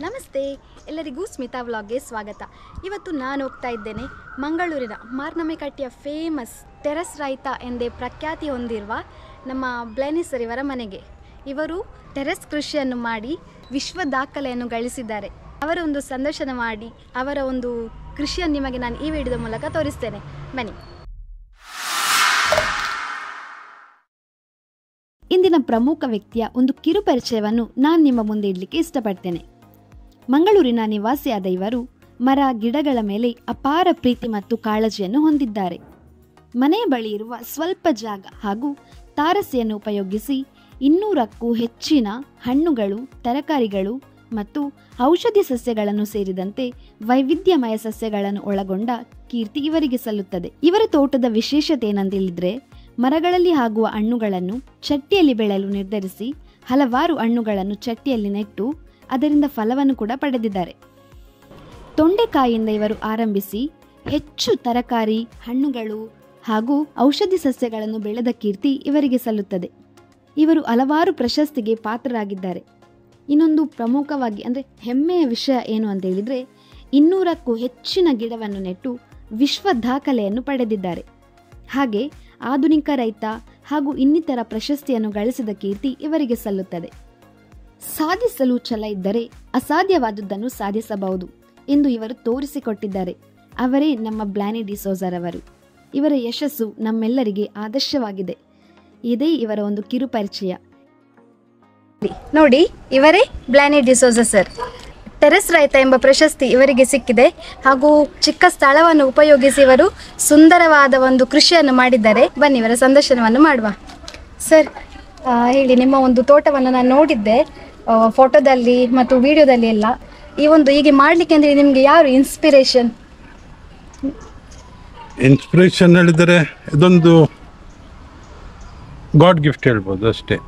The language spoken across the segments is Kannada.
ನಮಸ್ತೆ, ಎಲ್ಲರಿಗೂ ಸ್ಮಿತಾ ವ್ಲಾಗ್ಗೆ ಸ್ವಾಗತ. ಇವತ್ತು ನಾನು ಹೋಗ್ತಾ ಇದ್ದೇನೆ ಮಂಗಳೂರಿನ ಮಾರ್ನಮೆಕಟ್ಟೆಯ ಫೇಮಸ್ ಟೆರೆಸ್ ರೈತ ಎಂದೇ ಪ್ರಖ್ಯಾತಿ ಹೊಂದಿರುವ ನಮ್ಮ ಬ್ಲೇನಿ ಸರ್ ಇವರ ಮನೆಗೆ. ಇವರು ಟೆರೆಸ್ ಕೃಷಿಯನ್ನು ಮಾಡಿ ವಿಶ್ವ ದಾಖಲೆಯನ್ನು ಗಳಿಸಿದ್ದಾರೆ. ಅವರ ಒಂದು ಸಂದರ್ಶನ ಮಾಡಿ ಅವರ ಒಂದು ಕೃಷಿಯನ್ನು ನಿಮಗೆ ನಾನು ಈ ವಿಡಿಯೋದ ಮೂಲಕ ತೋರಿಸ್ತೇನೆ, ಬನ್ನಿ. ಇಂದಿನ ಪ್ರಮುಖ ವ್ಯಕ್ತಿಯ ಒಂದು ಕಿರು ಪರಿಚಯವನ್ನು ನಾನು ನಿಮ್ಮ ಮುಂದೆ ಇಡಲಿಕ್ಕೆ ಇಷ್ಟಪಡ್ತೇನೆ. ಮಂಗಳೂರಿನ ನಿವಾಸಿಯಾದ ಇವರು ಮರ ಗಿಡಗಳ ಮೇಲೆ ಅಪಾರ ಪ್ರೀತಿ ಮತ್ತು ಕಾಳಜಿಯನ್ನು ಹೊಂದಿದ್ದಾರೆ. ಮನೆಯ ಬಳಿ ಇರುವ ಸ್ವಲ್ಪ ಜಾಗ ಹಾಗೂ ತಾರಸಿಯನ್ನು ಉಪಯೋಗಿಸಿ 200ಕ್ಕೂ ಹೆಚ್ಚಿನ ಹಣ್ಣುಗಳು, ತರಕಾರಿಗಳು ಮತ್ತು ಔಷಧಿ ಸಸ್ಯಗಳನ್ನು ಸೇರಿದಂತೆ ವೈವಿಧ್ಯಮಯ ಸಸ್ಯಗಳನ್ನು ಒಳಗೊಂಡ ಕೀರ್ತಿ ಇವರಿಗೆ ಸಲ್ಲುತ್ತದೆ. ಇವರ ತೋಟದ ವಿಶೇಷತೆ ಏನಂತೇಳಿದ್ರೆ, ಮರಗಳಲ್ಲಿ ಆಗುವ ಹಣ್ಣುಗಳನ್ನು ಚಟ್ಟಿಯಲ್ಲಿ ಬೆಳೆಯಲು ನಿರ್ಧರಿಸಿ ಹಲವಾರು ಹಣ್ಣುಗಳನ್ನು ಚಟ್ಟಿಯಲ್ಲಿ ನೆಟ್ಟು ಅದರಿಂದ ಫಲವನ್ನು ಕೂಡ ಪಡೆದಿದ್ದಾರೆ. ತೊಂಡೆಕಾಯಿಯಿಂದ ಇವರು ಆರಂಭಿಸಿ ಹೆಚ್ಚು ತರಕಾರಿ, ಹಣ್ಣುಗಳು ಹಾಗೂ ಔಷಧಿ ಸಸ್ಯಗಳನ್ನು ಬೆಳೆದ ಕೀರ್ತಿ ಇವರಿಗೆ ಸಲ್ಲುತ್ತದೆ. ಇವರು ಹಲವಾರು ಪ್ರಶಸ್ತಿಗೆ ಪಾತ್ರರಾಗಿದ್ದಾರೆ. ಇನ್ನೊಂದು ಪ್ರಮುಖವಾಗಿ ಅಂದರೆ ಹೆಮ್ಮೆಯ ವಿಷಯ ಏನು ಅಂತ ಹೇಳಿದರೆ, 200ಕ್ಕೂ ಹೆಚ್ಚಿನ ಗಿಡವನ್ನು ನೆಟ್ಟು ವಿಶ್ವ ದಾಖಲೆಯನ್ನು ಪಡೆದಿದ್ದಾರೆ. ಹಾಗೆ ಆಧುನಿಕ ರೈತ ಹಾಗೂ ಇನ್ನಿತರ ಪ್ರಶಸ್ತಿಯನ್ನು ಗಳಿಸಿದ ಕೀರ್ತಿ ಇವರಿಗೆ ಸಲ್ಲುತ್ತದೆ. ಸಾಧಿಸಲು ಛಲ ಇದ್ದರೆ ಅಸಾಧ್ಯವಾದುದನ್ನು ಸಾಧಿಸಬಹುದು ಎಂದು ಇವರು ತೋರಿಸಿಕೊಟ್ಟಿದ್ದಾರೆ. ಅವರೇ ನಮ್ಮ ಬ್ಲಾನಿ ಡಿಸೋಜರವರು. ಇವರ ಯಶಸ್ಸು ನಮ್ಮೆಲ್ಲರಿಗೆ ಆದರ್ಶವಾಗಿದೆ. ಇದೇ ಇವರ ಒಂದು ಕಿರು ಪರಿಚಯ. ನೋಡಿ, ಇವರೇ ಬ್ಲಾನಿ ಡಿಸೋಜ ಸರ್. ಟೆರೆಸ್ ರೈತ ಎಂಬ ಪ್ರಶಸ್ತಿ ಇವರಿಗೆ ಸಿಕ್ಕಿದೆ ಹಾಗೂ ಚಿಕ್ಕ ಸ್ಥಳವನ್ನು ಉಪಯೋಗಿಸಿ ಇವರು ಸುಂದರವಾದ ಒಂದು ಕೃಷಿಯನ್ನು ಮಾಡಿದ್ದಾರೆ. ಬನ್ನಿ ಇವರ ಸಂದರ್ಶನವನ್ನು ಮಾಡುವ. ಸರ್, ಹೇಳಿ, ನಿಮ್ಮ ಒಂದು ತೋಟವನ್ನು ನಾನು ನೋಡಿದ್ದೆ ಫೋಟೋದಲ್ಲಿ ಮತ್ತು ವಿಡಿಯೋದಲ್ಲಿ ಎಲ್ಲ. ಈ ಒಂದು ಹೀಗೆ ಮಾಡಲಿಕ್ಕೆ ಅಂದರೆ ನಿಮಗೆ ಯಾರು ಇನ್ಸ್ಪಿರೇಷನ್ ಹೇಳಿದರೆ ಇದೊಂದು ಗಾಡ್ ಗಿಫ್ಟ್ ಹೇಳ್ಬೋದು ಅಷ್ಟೇ.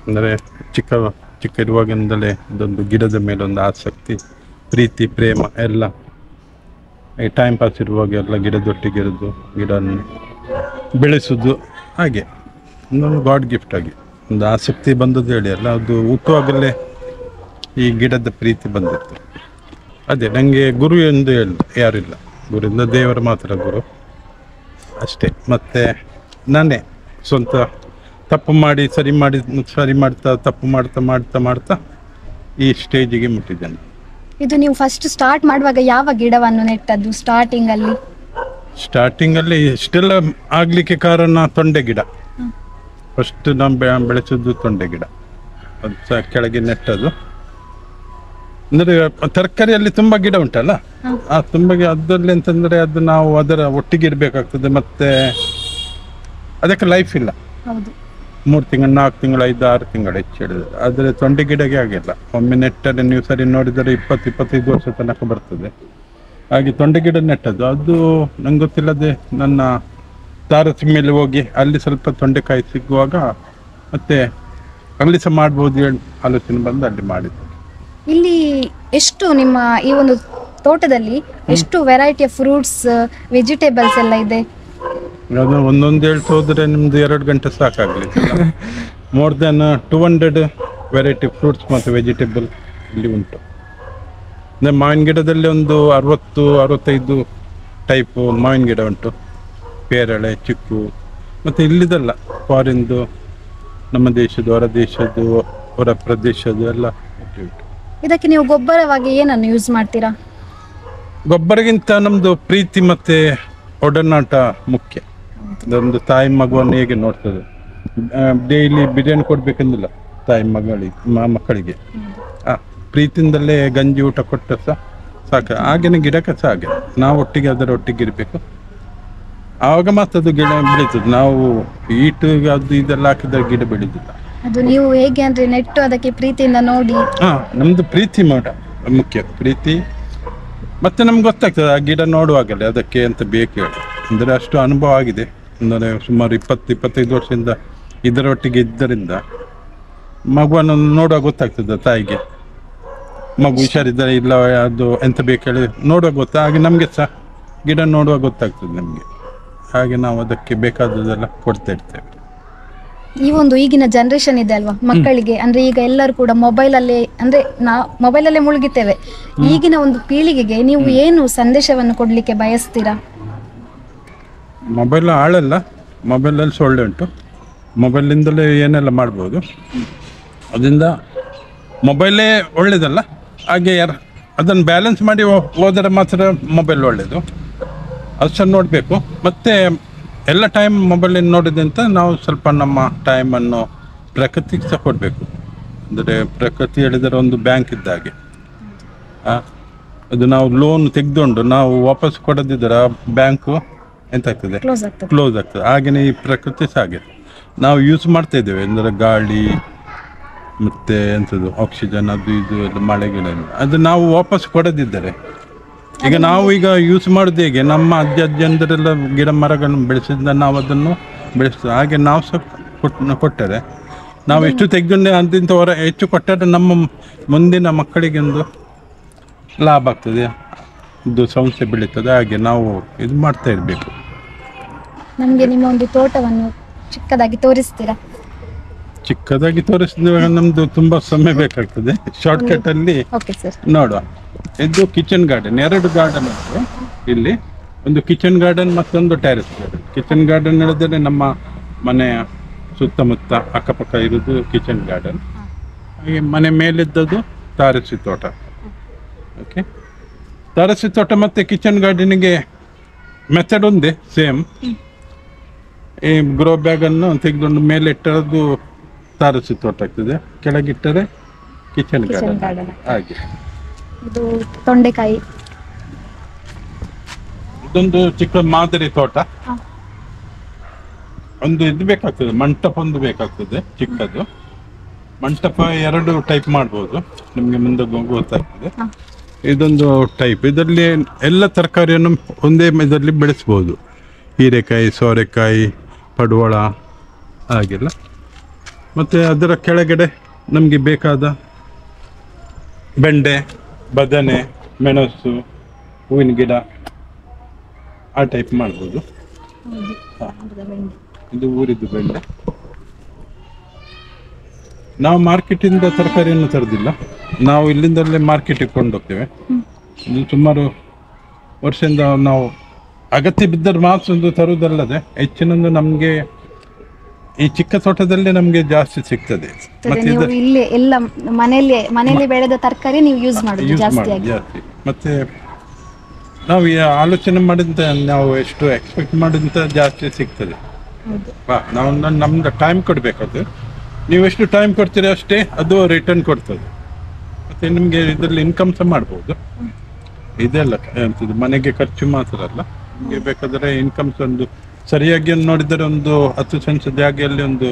ಅಂದರೆ ಚಿಕ್ಕ ಇರುವಾಗಿಂದಲೇ ಇದೊಂದು ಗಿಡದ ಮೇಲೆ ಒಂದು ಆಸಕ್ತಿ, ಪ್ರೀತಿ, ಪ್ರೇಮ ಎಲ್ಲ. ಈ ಟೈಮ್ ಪಾಸ್ ಇರುವಾಗ ಎಲ್ಲ ಗಿಡದೊಟ್ಟಿಗೆ ಇರೋದು, ಗಿಡವನ್ನು ಬೆಳೆಸೋದು, ಹಾಗೆ ಒಂದೊಂದು ಗಾಡ್ ಗಿಫ್ಟ್ ಆಗಿ ಒಂದು ಆಸಕ್ತಿ ಬಂದದ್ದು ಹೇಳಿ ಅಲ್ಲ, ಅದು ಹುಟ್ಟುವಾಗಲೇ ಈ ಗಿಡದ ಪ್ರೀತಿ ಬಂದಿತ್ತು. ಅದೇ ನನಗೆ ಗುರು ಎಂದು ಯಾರಿಲ್ಲ, ಗುರುವಿಂದ ದೇವರು ಮಾತ್ರ ಗುರು ಅಷ್ಟೇ. ಮತ್ತು ನಾನೇ ಸ್ವಂತ ತಪ್ಪು ಮಾಡಿ ಸರಿ ಮಾಡ್ತಾ ತಪ್ಪು ಮಾಡ್ತಾ ಈ ಸ್ಟೇಜಿಗೆ ಮುಟ್ಟಿದ್ದೇನೆ. ಇದು ನೀವು ಫಸ್ಟ್ ಸ್ಟಾರ್ಟ್ ಮಾಡುವಾಗ ಯಾವ ಗಿಡವನ್ನು ನೆಟ್ಟದ್ದು ಸ್ಟಾರ್ಟಿಂಗಲ್ಲಿ ಇಷ್ಟೆಲ್ಲ ಆಗಲಿಕ್ಕೆ ಕಾರಣ ತೊಂಡೆ ಗಿಡ. ಫಸ್ಟ್ ನಾವು ಬೆಳೆಸಿದ್ದು ತೊಂಡೆ ಗಿಡ, ಅದು ಸಹ ಕೆಳಗೆ ನೆಟ್ಟದು. ಅಂದರೆ ತರಕಾರಿಯಲ್ಲಿ ತುಂಬ ಗಿಡ ಉಂಟಲ್ಲ, ಆ ತುಂಬ ಅದರಲ್ಲಿ ಅಂತಂದರೆ ಅದು ನಾವು ಅದರ ಒಟ್ಟಿಗೆ ಇರಬೇಕಾಗ್ತದೆ. ಮತ್ತು ಅದಕ್ಕೆ ಲೈಫ್ ಇಲ್ಲ. 3 ತಿಂಗಳು 4 ತಿಂಗಳು 5-6 ತಿಂಗಳು ಹೆಚ್ಚು ಹೇಳಿದ್ರೆ. ಆದರೆ ತೊಂಡೆ ಗಿಡಗೆ ಆಗಿಲ್ಲ. ಒಮ್ಮೆ ನೆಟ್ಟರೆ ನೀವು ಸರಿ ನೋಡಿದರೆ 20-25 ವರ್ಷ ತನಕ ಬರ್ತದೆ. ಹಾಗೆ ತೊಂಡೆ ಗಿಡ ನೆಟ್ಟದ್ದು. ಅದು ನಂಗೆ ಗೊತ್ತಿಲ್ಲದೆ ನನ್ನ ತಾರಸಿ ಮೇಲೆ ಹೋಗಿ ಅಲ್ಲಿ ಸ್ವಲ್ಪ ತೊಂಡೆಕಾಯಿ ಸಿಗುವಾಗ ಮತ್ತೆ ಅಲ್ಲಿ ಸಹ ಮಾಡ್ಬೋದು ಹೇಳಿ ಆಲೋಚನೆ ಬಂದು ಅಲ್ಲಿ ಮಾಡಿದ್ದು. ಇಲ್ಲಿ ಎಷ್ಟು ನಿಮ್ಮ ಈ ಒಂದು ತೋಟದಲ್ಲಿ ಎಷ್ಟು ವೆರೈಟಿಯ ಫ್ರೂಟ್ಸ್, ವೆಜಿಟೇಬಲ್ಸ್ ಎಲ್ಲ ಇದೆ? ಅದು ಒಂದೊಂದು ಹೇಳ್ತಾ ಹೋದರೆ ನಿಮ್ದು 2 ಗಂಟೆ ಸಾಕಾಗಲಿ. ಮೋರ್ ದೆನ್ 200 ವೆರೈಟಿ ಫ್ರೂಟ್ಸ್ ಮತ್ತು ವೆಜಿಟೇಬಲ್ ಇಲ್ಲಿ ಉಂಟು. ಮಾವಿನ ಗಿಡದಲ್ಲಿ ಒಂದು 60-65 ಟೈಪು ಮಾವಿನ ಗಿಡ ಉಂಟು. ಪೇರಳೆ, ಚಿಕ್ಕು, ಮತ್ತು ಇಲ್ಲಿದಲ್ಲ ಫಾರಿನ್ದು, ನಮ್ಮ ದೇಶದ್ದು, ಹೊರ ದೇಶದ್ದು, ಹೊರ ಪ್ರದೇಶದ್ದು ಎಲ್ಲ ಉಂಟು. ಇದಕ್ಕೆ ನೀವು ಗೊಬ್ಬರವಾಗಿ ಏನನ್ನು ಯೂಸ್ ಮಾಡ್ತೀರಾ? ಗೊಬ್ಬರಗಿಂತ ನಮ್ಮದು ಪ್ರೀತಿ ಮತ್ತು ಒಡನಾಟ ಮುಖ್ಯ. ಅದೊಂದು ತಾಯಿ ಮಗುವನ್ನು ಹೇಗೆ ನೋಡ್ತದೆ. ಡೈಲಿ ಬಿರಿಯಾನಿ ಕೊಡಬೇಕೆಂದಿಲ್ಲ ತಾಯಿ ಮಕ್ಕಳಿಗೆ. ಪ್ರೀತಿಯಿಂದಲೇ ಗಂಜಿ ಊಟ ಕೊಟ್ಟ ಸಹ ಸಾಕು. ಹಾಗೇನೆ ಗಿಡಕ್ಕೆ ಸಹ ಹಾಗೆ ನಾವು ಒಟ್ಟಿಗೆ ಅದರ ಒಟ್ಟಿಗೆ ಇರಬೇಕು. ಆವಾಗ ಮಾತ್ರ ಅದು ಗಿಡ ಬೆಳೀತದೆ. ನಾವು ಈಟು ಅದು ಇದೆಲ್ಲ ಹಾಕಿದ್ರೆ ಗಿಡ ಬೆಳೀತಿಲ್ಲ. ಅದು ನೀವು ಹೇಗೆ ಅಂದ್ರೆ ನೆಟ್ಟು ಅದಕ್ಕೆ ಪ್ರೀತಿಯಿಂದ ನೋಡಿ. ನಮ್ದು ಪ್ರೀತಿ ಮುಖ್ಯ, ಪ್ರೀತಿ. ಮತ್ತೆ ನಮ್ಗೆ ಗೊತ್ತಾಗ್ತದೆ ಆ ಗಿಡ ನೋಡುವಾಗಲೇ ಅದಕ್ಕೆ ಅಂತ ಬೇಕು ಹೇಳಿ. ಅಂದರೆ ಅಷ್ಟು ಅನುಭವ ಆಗಿದೆ. ಅಂದರೆ ಸುಮಾರು 20-25 ವರ್ಷದಿಂದ ಇದರೊಟ್ಟಿಗೆ ಇದ್ದರಿಂದ ಮಗುವನ್ನು ನೋಡುವಾಗ ಗೊತ್ತಾಗ್ತದೆ ತಾಯಿಗೆ. ಮಗು ಹುಷಾರಿದ್ದರೆ ಇಲ್ಲ, ಅದು ಎಂತ ಬೇಕು ಹೇಳಿ ನೋಡುವಾಗ ಗೊತ್ತಾ. ಹಾಗೆ ನಮಗೆ ಸಹ ಗಿಡ ನೋಡುವಾಗ ಗೊತ್ತಾಗ್ತದೆ ನಮಗೆ. ಹಾಗೆ ನಾವು ಅದಕ್ಕೆ ಬೇಕಾದದೆಲ್ಲ ಕೊಡ್ತಾ ಇರ್ತೇವೆ. ಈ ಒಂದು ಈಗಿನ ಜನರೇಷನ್ ಇದೆ ಅಲ್ವಾ ಮಕ್ಕಳಿಗೆ, ಅಂದ್ರೆ ಈಗ ಎಲ್ಲರೂ ಕೂಡ ಮೊಬೈಲಲ್ಲೇ, ಅಂದ್ರೆ ಮೊಬೈಲಲ್ಲೇ ಮುಳುಗಿದ್ದೇವೆ. ಈಗಿನ ಒಂದು ಪೀಳಿಗೆಗೆ ನೀವು ಏನು ಸಂದೇಶವನ್ನು ಕೊಡ್ಲಿಕ್ಕೆ ಬಯಸ್ತೀರಾ? ಮೊಬೈಲ್ ಆಳಲ್ಲ, ಮೊಬೈಲಲ್ಲಿ ಸೊಳ್ಳೆ ಉಂಟು. ಮೊಬೈಲಿಂದಲೇ ಏನೆಲ್ಲ ಮಾಡ್ಬೋದು. ಅದರಿಂದ ಮೊಬೈಲೇ ಒಳ್ಳೇದಲ್ಲ, ಹಾಗೆ ಅದನ್ನು ಬ್ಯಾಲೆನ್ಸ್ ಮಾಡಿ ಹೋದರೆ ಮಾತ್ರ ಮೊಬೈಲ್ ಒಳ್ಳೆಯದು. ಅಷ್ಟನ್ನು ನೋಡಬೇಕು. ಮತ್ತು ಎಲ್ಲ ಟೈಮ್ ಮೊಬೈಲಿಂದ ನೋಡಿದಂತ ನಾವು ಸ್ವಲ್ಪ ನಮ್ಮ ಟೈಮನ್ನು ಪ್ರಕೃತಿಗೆ ಸಹ ಕೊಡಬೇಕು. ಅಂದರೆ ಪ್ರಕೃತಿ ಹೇಳಿದರೆ ಒಂದು ಬ್ಯಾಂಕ್ ಇದ್ದಾಗೆ. ಅದು ನಾವು ಲೋನ್ ತೆಗೆದುಕೊಂಡು ನಾವು ವಾಪಸ್ ಕೊಡದಿದ್ದರೆ ಬ್ಯಾಂಕು ಎಂತಾಗ್ತದೆ, ಕ್ಲೋಸ್ ಆಗ್ತದೆ. ಹಾಗೆಯೇ ಈ ಪ್ರಕೃತಿ ಸಹ ಹಾಗೆ ನಾವು ಯೂಸ್ ಮಾಡ್ತಾ ಇದ್ದೇವೆ. ಅಂದರೆ ಗಾಳಿ ಮತ್ತು ಎಂಥದ್ದು ಆಕ್ಸಿಜನ್ ಅದು ಇದು ಎಲ್ಲ ಮಳೆಗಳಲ್ಲಿ ಅದು ನಾವು ವಾಪಸ್ ಕೊಡದಿದ್ದರೆ, ಈಗ ನಾವು ಈಗ ಯೂಸ್ ಮಾಡೋದು ಹೇಗೆ, ನಮ್ಮ ಅಜ್ಜಂದರೆಲ್ಲ ಗಿಡ ಮರಗಳನ್ನು ಬೆಳೆಸಿದ ನಾವು ಅದನ್ನು ಬೆಳೆಸ್ತೇವೆ. ಹಾಗೆ ನಾವು ಸಹ ಕೊಟ್ಟರೆ, ನಾವು ಎಷ್ಟು ತೆಗೆದುಕೊಂಡೆ ಅಂತಿಂತ ಹೆಚ್ಚು ಕೊಟ್ಟರೆ ನಮ್ಮ ಮುಂದಿನ ಮಕ್ಕಳಿಗೆ ಒಂದು ಲಾಭ ಆಗ್ತದೆ, ಇದು ಸಂಸ್ಥೆ ಬೆಳೀತದೆ. ಹಾಗೆ ನಾವು ಇದು ಮಾಡ್ತಾ ಇರಬೇಕು. ನಮಗೆ ನಿಮ್ಮ ಒಂದು ತೋಟವನ್ನು ಚಿಕ್ಕದಾಗಿ ತೋರಿಸ್ತೀರಾ? ಚಿಕ್ಕದಾಗಿ ತೋರಿಸಿದಾಗ ನಮ್ದು ತುಂಬಾ ಸಮಯ ಬೇಕಾಗ್ತದೆ. ಶಾರ್ಟ್ಕಟ್ ಅಲ್ಲಿ ನೋಡುವ. ಇದು ಕಿಚನ್ ಗಾರ್ಡನ್, 2 ಗಾರ್ಡನ್ ಉಂಟು ಇಲ್ಲಿ. ಒಂದು ಕಿಚನ್ ಗಾರ್ಡನ್ ಮತ್ತೊಂದು ಟೆರೆಸ್ ಗಾರ್ಡನ್. ಕಿಚನ್ ಗಾರ್ಡನ್ ಹೇಳಿದ್ರೆ ನಮ್ಮ ಮನೆಯ ಸುತ್ತಮುತ್ತ ಅಕ್ಕಪಕ್ಕ ಇರೋದು ಕಿಚನ್ ಗಾರ್ಡನ್. ಹಾಗೆ ಮನೆ ಮೇಲಿದ್ದದ್ದು ತಾರಸಿ ತೋಟ. ಓಕೆ, ತಾರಸಿ ತೋಟ ಮತ್ತು ಕಿಚನ್ ಗಾರ್ಡನಿಗೆ ಮೆಥಡ್ ಒಂದೇ, ಸೇಮ್. ಈ ಗ್ರೋ ಬ್ಯಾಗನ್ನು ತೆಗೆದುಕೊಂಡು ಮೇಲೆ ಇಟ್ಟದ್ದು ತಾರಸಿ ತೋಟ ಆಗ್ತದೆ, ಕೆಳಗಿಟ್ಟರೆ ಕಿಚನ್ ಗಾರ್ಡನ್. ಹಾಗೆ ಇದು ತೊಂಡೆಕಾಯಿ, ಇದೊಂದು ಚಿಕ್ಕ ಮಾದರಿ ತೋಟ. ಒಂದು ಇದು ಬೇಕಾಗ್ತದೆ, ಮಂಟಪ ಒಂದು ಬೇಕಾಗ್ತದೆ ಚಿಕ್ಕದು. ಮಂಟಪ 2 ಟೈಪ್ ಮಾಡ್ಬೋದು, ನಿಮಗೆ ಮುಂದೆ ಗೊತ್ತಾಗ್ತದೆ. ಇದೊಂದು ಟೈಪ್, ಇದರಲ್ಲಿ ಎಲ್ಲ ತರಕಾರಿಯನ್ನು ಒಂದೇ ಇದರಲ್ಲಿ ಬೆಳೆಸ್ಬೋದು. ಹೀರೆಕಾಯಿ, ಸೋರೆಕಾಯಿ, ಪಡವಳ ಹಾಗೆಲ್ಲ. ಮತ್ತು ಅದರ ಕೆಳಗಡೆ ನಮಗೆ ಬೇಕಾದ ಬೆಂಡೆ, ಬದನೆ, ಮೆಣಸು, ಹೂವಿನ ಗಿಡ ಆ ಟೈಪ್ ಮಾಡ್ಬೋದು. ಇದು ಊರಿದ್ದು ಬೆಂಡೆ. ನಾವು ಮಾರ್ಕೆಟಿಂದ ತರಕಾರಿಯನ್ನು ತರೋದಿಲ್ಲ, ನಾವು ಇಲ್ಲಿಂದಲೇ ಮಾರ್ಕೆಟಿಗೆ ಕೊಂಡೋಗ್ತೇವೆ. ಇದು ಸುಮಾರು ವರ್ಷದಿಂದ ನಾವು ಅಗತ್ಯ ಬಿದ್ದರೆ ಮಾತ್ರ ಒಂದು ತರುವುದಲ್ಲದೆ ಹೆಚ್ಚಿನೊಂದು ನಮಗೆ ಈ ಚಿಕ್ಕ ತೋಟದಲ್ಲೇ ನಮಗೆ ಜಾಸ್ತಿ ಸಿಗ್ತದೆ. ಇಲ್ಲಿ ಎಲ್ಲ ಮನೆಯಲ್ಲಿ ಬೆಳೆದ ತರಕಾರಿ ನೀವು ಯೂಸ್ ಮಾಡೋದು ಜಾಸ್ತಿ. ಮತ್ತೆ ನಾವು ಆಲೋಚನೆ ಮಾಡಿದಂತ ನಾವು ಎಷ್ಟು ಎಕ್ಸ್ಪೆಕ್ಟ್ ಮಾಡಿದಂತ ಜಾಸ್ತಿ ಸಿಗ್ತದೆ. ನಾವು ನಮ್ದು ಟೈಮ್ ಕೊಡ್ಬೇಕಾದ್ರೆ, ನೀವು ಎಷ್ಟು ಟೈಮ್ ಕೊಡ್ತೀರಿ ಅಷ್ಟೇ ಅದು ರಿಟರ್ನ್ ಕೊಡ್ತದೆ. ಮತ್ತೆ ನಿಮಗೆ ಇದರಲ್ಲಿ ಇನ್ಕಮ್ ಸಹ ಮಾಡ್ಬೋದು. ಇದೆಲ್ಲ ಎಂತದ್ದು ಮನೆಗೆ ಖರ್ಚು ಮಾತ್ರ ಅಲ್ಲ, ನಿಮಗೆ ಬೇಕಾದರೆ ಇನ್ಕಮ್ಸ್ ಒಂದು ಸರಿಯಾಗಿ ನೋಡಿದರೆ ಒಂದು 10 ಸೆಂಟ್ಸ್ ಜಾಗೆಯಲ್ಲಿ ಒಂದು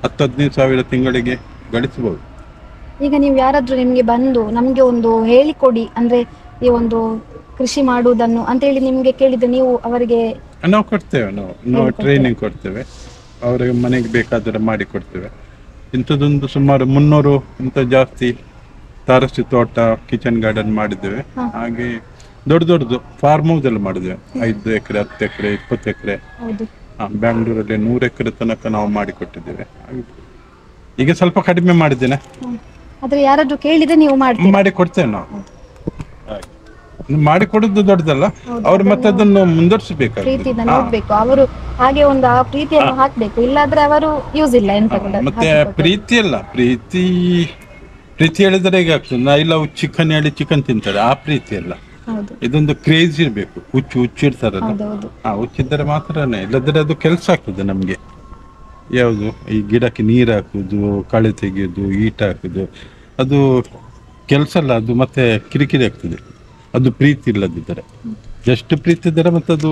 10-15 ಸಾವಿರ ತಿಂಗಳಿಗೆ ಗಳಿಸಬಹುದು. ಈಗ ನೀವು ಯಾರಾದ್ರೂ ನಿಮ್ಗೆ ಬಂದು ನಮ್ಗೆ ಒಂದು ಹೇಳಿಕೊಡಿ, ಅಂದ್ರೆ ಈ ಒಂದು ಕೃಷಿ ಮಾಡುವುದನ್ನು ಅಂತ ಹೇಳಿ ನಿಮ್ಗೆ ಕೇಳಿದ್ರೆ ನೀವು ಅವರಿಗೆ ನಾವು ಕೊಡ್ತೇವೆ, ನಾವು ಟ್ರೈನಿಂಗ್ ಕೊಡ್ತೇವೆ, ಅವರಿಗೆ ಮನೆಗೆ ಬೇಕಾದರೆ ಮಾಡಿ ಕೊಡ್ತೇವೆ. ಇಂಥದ್ದೊಂದು ಸುಮಾರು 300 ಇಂಥ ಜಾಸ್ತಿ ತಾರಸಿ ತೋಟ, ಕಿಚನ್ ಗಾರ್ಡನ್ ಮಾಡಿದ್ದೇವೆ. ಹಾಗೆ ದೊಡ್ಡದು ಫಾರ್ಮ್ ಹೌಸ್ ಎಲ್ಲ ಮಾಡಿದ್ದೇವೆ. 5 ಎಕರೆ, 10 ಎಕರೆ, 20 ಎಕರೆ. ಬ್ಯಾಂಗ್ಳೂರಲ್ಲಿ 100 ಎಕರೆ ತನಕ ನಾವು ಮಾಡಿಕೊಟ್ಟಿದ್ದೇವೆ. ಈಗ ಸ್ವಲ್ಪ ಕಡಿಮೆ ಮಾಡಿದ್ದೇನೆ. ಯಾರಾದ್ರೂ ಕೇಳಿದ್ರೆ ನೀವು ಮಾಡಿ ಕೊಡ್ತೇವೆ ನಾವು. ಮಾಡಿ ಕೊಡುದು ದೊಡ್ಡದಲ್ಲ, ಅವ್ರು ಮತ್ತೆ ಅದನ್ನು ಮುಂದುವರಿಸಬೇಕು. ಅವರು ಹಾಗೆ ಒಂದು ಆ ಪ್ರೀತಿಯನ್ನು ಹಾಕ್ಬೇಕು, ಇಲ್ಲಾದ್ರೆ ಅವರು ಯೂಸ್ ಇಲ್ಲ ಎಂತ ಕೂಡ. ಮತ್ತೆ ಪ್ರೀತಿ ಅಲ್ಲ, ಪ್ರೀತಿ ಹೇಳಿದ್ರೆ ಹೇಗೆ ಆಗ್ತದೆ, ನಾ ಇಲ್ಲ ಚಿಕನ್ ಹೇಳಿ ಚಿಕನ್ ತಿಂತಾರೆ, ಆ ಪ್ರೀತಿ ಅಲ್ಲ. ಇದೊಂದು ಕ್ರೇಜ್ ಇರ್ಬೇಕು. ಹುಚ್ಚು ಇರ್ತಾರಲ್ಲ, ಹುಚ್ಚಿದ್ದರೆ ಮಾತ್ರನೇ, ಇಲ್ಲದ್ರೆ ಅದು ಕೆಲಸ ಆಗ್ತದೆ ನಮ್ಗೆ. ಯಾವುದು ಈ ಗಿಡಕ್ಕೆ ನೀರು ಹಾಕುದು, ಕಳೆ ತೆಗೆಯೋದು, ಈಟ ಹಾಕುದು, ಅದು ಕೆಲಸ ಅಲ್ಲ, ಅದು ಮತ್ತೆ ಕಿರಿಕಿರಿ ಆಗ್ತದೆ. ಅದು ಪ್ರೀತಿ ಇಲ್ಲದಿದ್ದರೆ, ಜಸ್ಟ್ ಪ್ರೀತಿ ಇದ್ದರೆ ಮತ್ತೆ ಅದು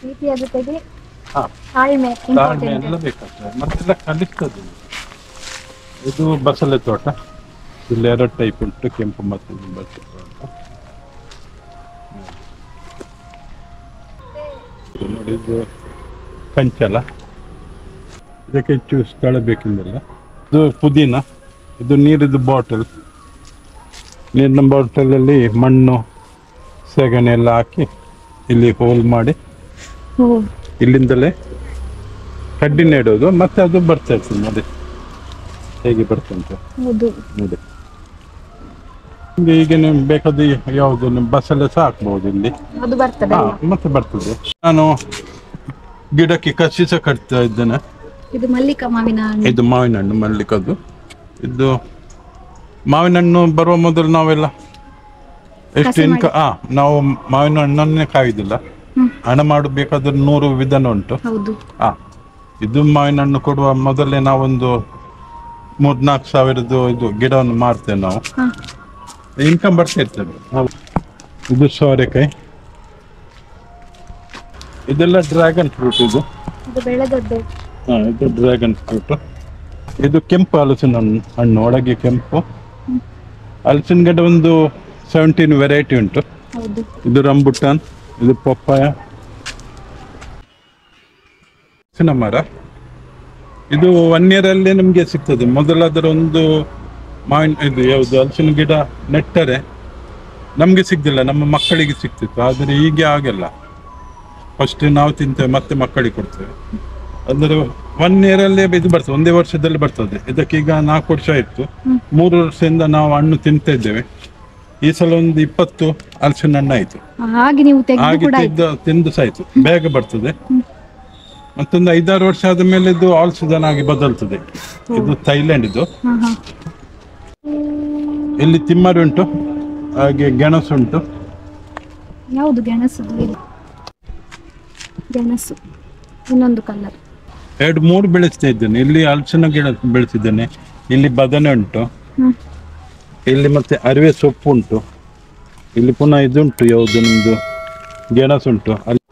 ಪ್ರೀತಿಯ ಜೊತೆಗೆ ತಾಳ್ಮೆ ಎಲ್ಲ ಬೇಕಾಗ್ತದೆ, ಮತ್ತೆಲ್ಲ ಕಲಿಸ್ತದೆ. ಇದು ಬಸಳೆ ತೋಟ, ಇಲ್ಲಿ 2 ಟೈಪ್ ಉಂಟು, ಕೆಂಪು ಮತ್ತು ಬಸಳೆ ತೋಟ. ಇದು ಕಂಚಲ, ಇದಕ್ಕೆ ಹೆಚ್ಚು ಸ್ಥಳ ಬೇಕಿಲ್ಲ. ಇದು ಪುದೀನ, ಇದು ನೀರಿದ್ದು ಬಾಟಲ್. ನೀರಿನ ಬಾಟಲಲ್ಲಿ ಮಣ್ಣು, ಸೆಗಣಿ ಎಲ್ಲ ಹಾಕಿ ಇಲ್ಲಿ ಹೋಲ್ ಮಾಡಿ ಇಲ್ಲಿಂದಲೇ ಕಡ್ಡಿ ನೆಡೋದು ಮತ್ತೆ ಅದು ಬರ್ತಾ ಇರ್ತದೆ ನೋಡಿ ಹೇಗೆ ಬರ್ತಂತೆ ಹೌದು. ನೋಡಿ. ಈಗ ನೀವು ಬೇಕಾದ ಯಾವುದು ಬಸಳೆ ಸಹ ಹಾಕ್ಬಹುದು ಇಲ್ಲಿ. ಅದು ಬರ್ತದೆ. ಮತ್ತೆ ಬರ್ತದೆ. ನಾನು ಗಿಡಕ್ಕೆ ಕಸಿ ಸಹ ಕಟ್ತಾ ಇದ್ದೇನೆ. ಇದು ಮಲ್ಲಿಕ ಮಾವಿನ ಹಣ್ಣು. ಇದು ಮಾವಿನ ಹಣ್ಣು ಮಲ್ಲಿಕದ್ದು. ಇದು ಮಾವಿನ ಹಣ್ಣು ಬರುವ ಮೊದಲು ನಾವೆಲ್ಲ ಎಷ್ಟು ನಾವು ಮಾವಿನ ಹಣ್ಣನ್ನೇ ಕಾಯುದಿಲ್ಲ. ಹಣ ಮಾಡಬೇಕಾದ್ರೆ 100 ವಿಧಾನ ಉಂಟು. ಇದು ಮಾವಿನ ಹಣ್ಣು ಕೊಡುವ ಮೊದಲೇ ನಾವೊಂದು 3-4 ಸಾವಿರದ್ದು ಇದು ಗಿಡವನ್ನು ಮಾರ್ತೇವೆ ನಾವು. ಇನ್ಕಮ್ ಬರ್ತಾ ಇರ್ತದೆ. ಇದು ಸೋರೆಕಾಯಿ, ಇದೆಲ್ಲ ಡ್ರ್ಯಾಗನ್ ಫ್ರೂಟ್. ಇದು ಇದು ಡ್ರ್ಯಾಗನ್ ಫ್ರೂಟ್. ಇದು ಕೆಂಪು ಹಲಸಿನ ಹಣ್ಣು, ಒಳಗೆ ಕೆಂಪು ಹಲಸಿನ ಗಿಡ. ಒಂದು 17 ವೆರೈಟಿ ಉಂಟು. ಇದು ರಂಬುಟಾನ್, ಇದು ಪಪ್ಪಾಯ. ಹಲಸಿನ ಮರ ಇದು 1 year ಅಲ್ಲೇ ನಮಗೆ ಸಿಗ್ತದೆ. ಮೊದಲಾದ್ರೆ ಒಂದು ಮಾವಿನ ಇದು ಯಾವುದು ಹಲಸಿನ ಗಿಡ ನೆಟ್ಟರೆ ನಮಗೆ ಸಿಗ್ತಿಲ್ಲ, ನಮ್ಮ ಮಕ್ಕಳಿಗೆ ಸಿಗ್ತಿತ್ತು. ಆದರೆ ಈಗ ಆಗಲ್ಲ. ಫಸ್ಟ್ ನಾವು ತಿಂತೇವೆ ಮತ್ತೆ ಮಕ್ಕಳಿಗೆ ಕೊಡ್ತೇವೆ. ಅಂದರೆ 1 year ಅಲ್ಲೇ ಇದು ಬರ್ತದೆ, 1 ವರ್ಷದಲ್ಲಿ ಬರ್ತದೆ. ಇದಕ್ಕೀಗ 4 ವರ್ಷ ಆಯಿತು. 3 ವರ್ಷದಿಂದ ನಾವು ಹಣ್ಣು ತಿಂತಾ ಇದ್ದೇವೆ. ಈ ಸಲ ಒಂದು 20 ಹಲಸಿನ ಹಣ್ಣು ಆಯ್ತು. ಹಾಗೆ ತಿಂದು ಸಾಯ್ತು. ಬೇಗ ಬರ್ತದೆ. ಮತ್ತೊಂದು 5-6 ವರ್ಷ ಆದ ಮೇಲೆ ಇದು ಆಲ್ ಸೀಸನ್ ಆಗಿ ಬದಲ್ತದೆ. ಇದು ಥೈಲ್ಯಾಂಡ್. ಇದು ಇಲ್ಲಿ ತಿಮ್ಮರಿ ಉಂಟು, ಹಾಗೆ ಗೆಣಸು ಉಂಟು. ಯಾವುದು ಗೆಣಸು? ಗೆಣಸು ಇನ್ನೊಂದು ಕಲರ್. 2-3 ಬೆಳೆಸ್ತಾ ಇದ್ದೇನೆ. ಇಲ್ಲಿ ಹಲಸಿನ ಗಿಡ ಬೆಳೆಸಿದ್ದೇನೆ. ಇಲ್ಲಿ ಬದನೆ ಉಂಟು. ಇಲ್ಲಿ ಮತ್ತೆ ಅರಿವೆ ಸೊಪ್ಪು ಉಂಟು. ಇಲ್ಲಿ ಪುನಃ ಇದುಂಟು, ಯಾವುದು ನಿಮ್ದು ಗೆಣಸು ಉಂಟು. ಅಲ್ಲಿ